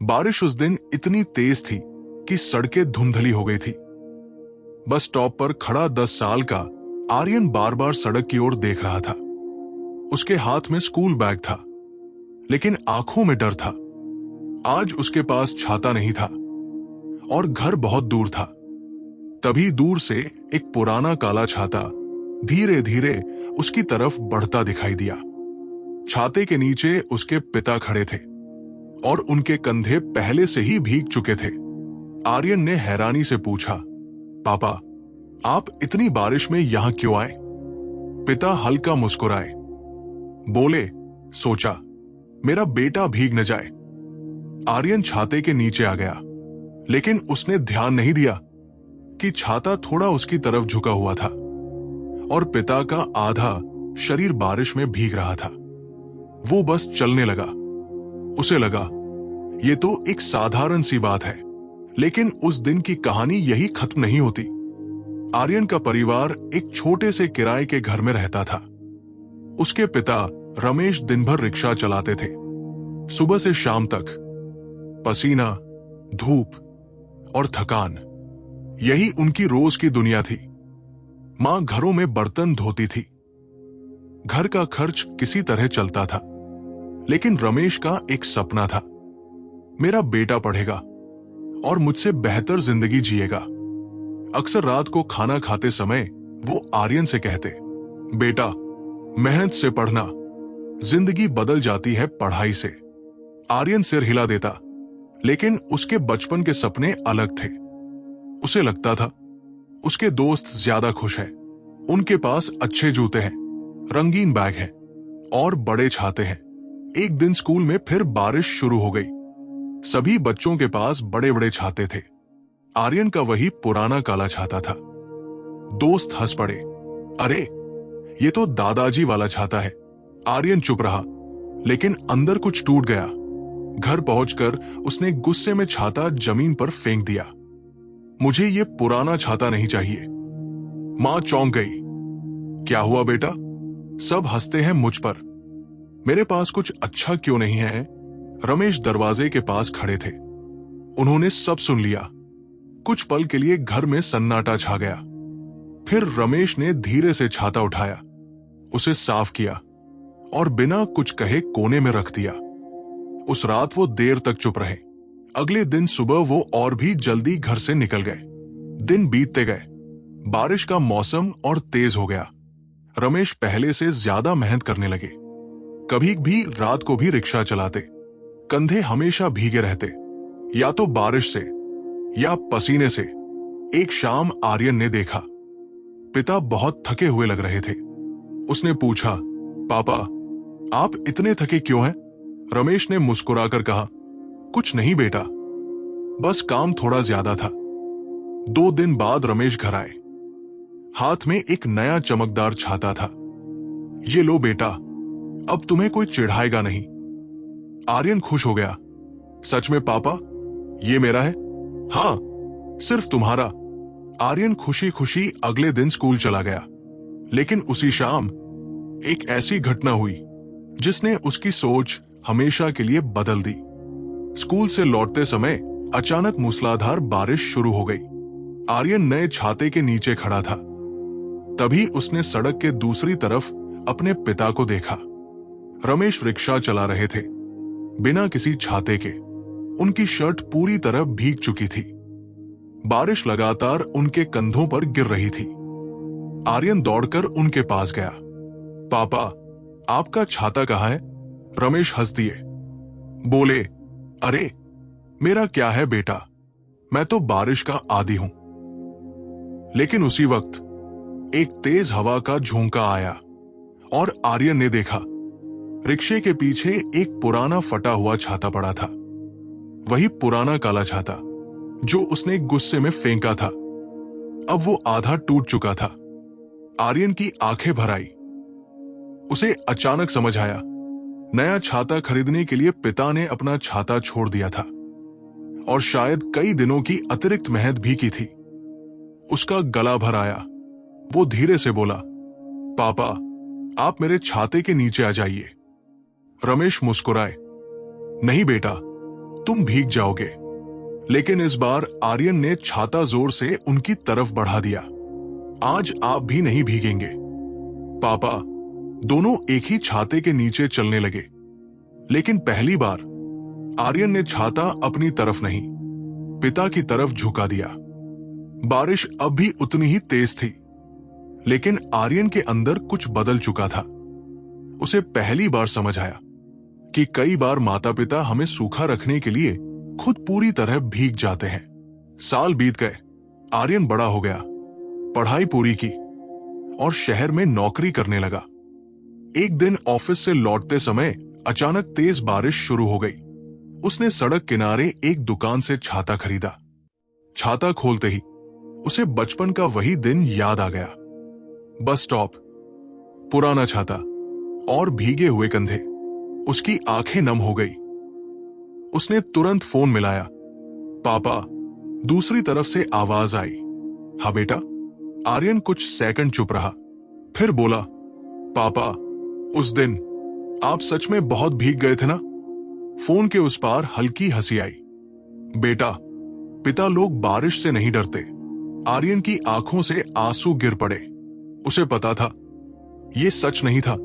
बारिश उस दिन इतनी तेज थी कि सड़कें धुंधली हो गई थी। बस स्टॉप पर खड़ा 10 साल का आर्यन बार बार सड़क की ओर देख रहा था। उसके हाथ में स्कूल बैग था, लेकिन आंखों में डर था। आज उसके पास छाता नहीं था और घर बहुत दूर था। तभी दूर से एक पुराना काला छाता धीरे धीरे उसकी तरफ बढ़ता दिखाई दिया। छाते के नीचे उसके पिता खड़े थे और उनके कंधे पहले से ही भीग चुके थे। आर्यन ने हैरानी से पूछा, पापा, आप इतनी बारिश में यहां क्यों आए? पिता हल्का मुस्कुराए, बोले, सोचा मेरा बेटा भीग न जाए। आर्यन छाते के नीचे आ गया, लेकिन उसने ध्यान नहीं दिया कि छाता थोड़ा उसकी तरफ झुका हुआ था और पिता का आधा शरीर बारिश में भीग रहा था। वो बस चलने लगा। उसे लगा ये तो एक साधारण सी बात है, लेकिन उस दिन की कहानी यही खत्म नहीं होती। आर्यन का परिवार एक छोटे से किराए के घर में रहता था। उसके पिता रमेश दिन भर रिक्शा चलाते थे, सुबह से शाम तक। पसीना, धूप और थकान, यही उनकी रोज की दुनिया थी। मां घरों में बर्तन धोती थी। घर का खर्च किसी तरह चलता था, लेकिन रमेश का एक सपना था, मेरा बेटा पढ़ेगा और मुझसे बेहतर जिंदगी जिएगा। अक्सर रात को खाना खाते समय वो आर्यन से कहते, बेटा, मेहनत से पढ़ना, जिंदगी बदल जाती है पढ़ाई से। आर्यन सिर हिला देता, लेकिन उसके बचपन के सपने अलग थे। उसे लगता था उसके दोस्त ज्यादा खुश हैं, उनके पास अच्छे जूते हैं, रंगीन बैग है और बड़े छाते हैं। एक दिन स्कूल में फिर बारिश शुरू हो गई। सभी बच्चों के पास बड़े बड़े छाते थे। आर्यन का वही पुराना काला छाता था। दोस्त हंस पड़े, अरे ये तो दादाजी वाला छाता है। आर्यन चुप रहा, लेकिन अंदर कुछ टूट गया। घर पहुंचकर उसने गुस्से में छाता जमीन पर फेंक दिया। मुझे ये पुराना छाता नहीं चाहिए। मां चौंक गई, क्या हुआ बेटा? सब हंसते हैं मुझ पर। मेरे पास कुछ अच्छा क्यों नहीं है? रमेश दरवाजे के पास खड़े थे। उन्होंने सब सुन लिया। कुछ पल के लिए घर में सन्नाटा छा गया। फिर रमेश ने धीरे से छाता उठाया, उसे साफ किया और बिना कुछ कहे कोने में रख दिया। उस रात वो देर तक चुप रहे। अगले दिन सुबह वो और भी जल्दी घर से निकल गए। दिन बीतते गए, बारिश का मौसम और तेज हो गया। रमेश पहले से ज्यादा मेहनत करने लगे। कभी भी रात को भी रिक्शा चलाते। कंधे हमेशा भीगे रहते, या तो बारिश से या पसीने से। एक शाम आर्यन ने देखा, पिता बहुत थके हुए लग रहे थे। उसने पूछा, पापा, आप इतने थके क्यों हैं? रमेश ने मुस्कुराकर कहा, कुछ नहीं बेटा, बस काम थोड़ा ज्यादा था। 2 दिन बाद रमेश घर आए। हाथ में एक नया चमकदार छाता था। ये लो बेटा, अब तुम्हें कोई चिढ़ाएगा नहीं। आर्यन खुश हो गया, सच में पापा, ये मेरा है? हाँ, सिर्फ तुम्हारा। आर्यन खुशी खुशी अगले दिन स्कूल चला गया। लेकिन उसी शाम एक ऐसी घटना हुई जिसने उसकी सोच हमेशा के लिए बदल दी। स्कूल से लौटते समय अचानक मूसलाधार बारिश शुरू हो गई। आर्यन नए छाते के नीचे खड़ा था। तभी उसने सड़क के दूसरी तरफ अपने पिता को देखा। रमेश रिक्शा चला रहे थे, बिना किसी छाते के। उनकी शर्ट पूरी तरह भीग चुकी थी। बारिश लगातार उनके कंधों पर गिर रही थी। आर्यन दौड़कर उनके पास गया। पापा, आपका छाता कहाँ है? रमेश हंस दिए, बोले, अरे मेरा क्या है बेटा, मैं तो बारिश का आदी हूं। लेकिन उसी वक्त एक तेज हवा का झोंका आया और आर्यन ने देखा, रिक्शे के पीछे एक पुराना फटा हुआ छाता पड़ा था। वही पुराना काला छाता जो उसने गुस्से में फेंका था। अब वो आधा टूट चुका था। आर्यन की आंखें भर आई। उसे अचानक समझ आया, नया छाता खरीदने के लिए पिता ने अपना छाता छोड़ दिया था और शायद कई दिनों की अतिरिक्त मेहनत भी की थी। उसका गला भर आया। वो धीरे से बोला, पापा, आप मेरे छाते के नीचे आ जाइए। रमेश मुस्कुराए, नहीं बेटा, तुम भीग जाओगे। लेकिन इस बार आर्यन ने छाता जोर से उनकी तरफ बढ़ा दिया। आज आप भी नहीं भीगेंगे। पापा। दोनों एक ही छाते के नीचे चलने लगे। लेकिन पहली बार आर्यन ने छाता अपनी तरफ नहीं, पिता की तरफ झुका दिया। बारिश अब भी उतनी ही तेज थी, लेकिन आर्यन के अंदर कुछ बदल चुका था। उसे पहली बार समझ आया कि कई बार माता पिता हमें सूखा रखने के लिए खुद पूरी तरह भीग जाते हैं। साल बीत गए, आर्यन बड़ा हो गया, पढ़ाई पूरी की और शहर में नौकरी करने लगा। एक दिन ऑफिस से लौटते समय अचानक तेज बारिश शुरू हो गई। उसने सड़क किनारे एक दुकान से छाता खरीदा। छाता खोलते ही उसे बचपन का वही दिन याद आ गया। बस स्टॉप, पुराना छाता और भीगे हुए कंधे। उसकी आंखें नम हो गई। उसने तुरंत फोन मिलाया। पापा। दूसरी तरफ से आवाज आई, हाँ बेटा। आर्यन कुछ सेकंड चुप रहा, फिर बोला, पापा, उस दिन आप सच में बहुत भीग गए थे ना? फोन के उस पार हल्की हंसी आई। बेटा, पिता लोग बारिश से नहीं डरते। आर्यन की आंखों से आंसू गिर पड़े। उसे पता था यह सच नहीं था।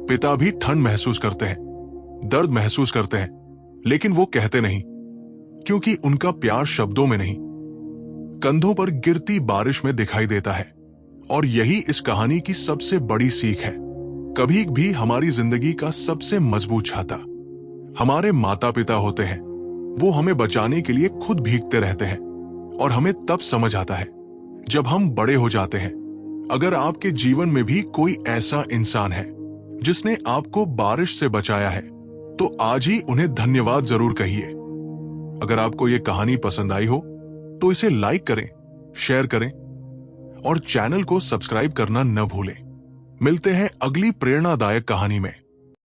पिता भी ठंड महसूस करते हैं, दर्द महसूस करते हैं, लेकिन वो कहते नहीं, क्योंकि उनका प्यार शब्दों में नहीं, कंधों पर गिरती बारिश में दिखाई देता है। और यही इस कहानी की सबसे बड़ी सीख है। कभी भी हमारी जिंदगी का सबसे मजबूत छाता हमारे माता पिता होते हैं। वो हमें बचाने के लिए खुद भीगते रहते हैं और हमें तब समझ आता है जब हम बड़े हो जाते हैं। अगर आपके जीवन में भी कोई ऐसा इंसान है जिसने आपको बारिश से बचाया है, तो आज ही उन्हें धन्यवाद जरूर कहिए। अगर आपको यह कहानी पसंद आई हो तो इसे लाइक करें, शेयर करें और चैनल को सब्सक्राइब करना न भूलें। मिलते हैं अगली प्रेरणादायक कहानी में।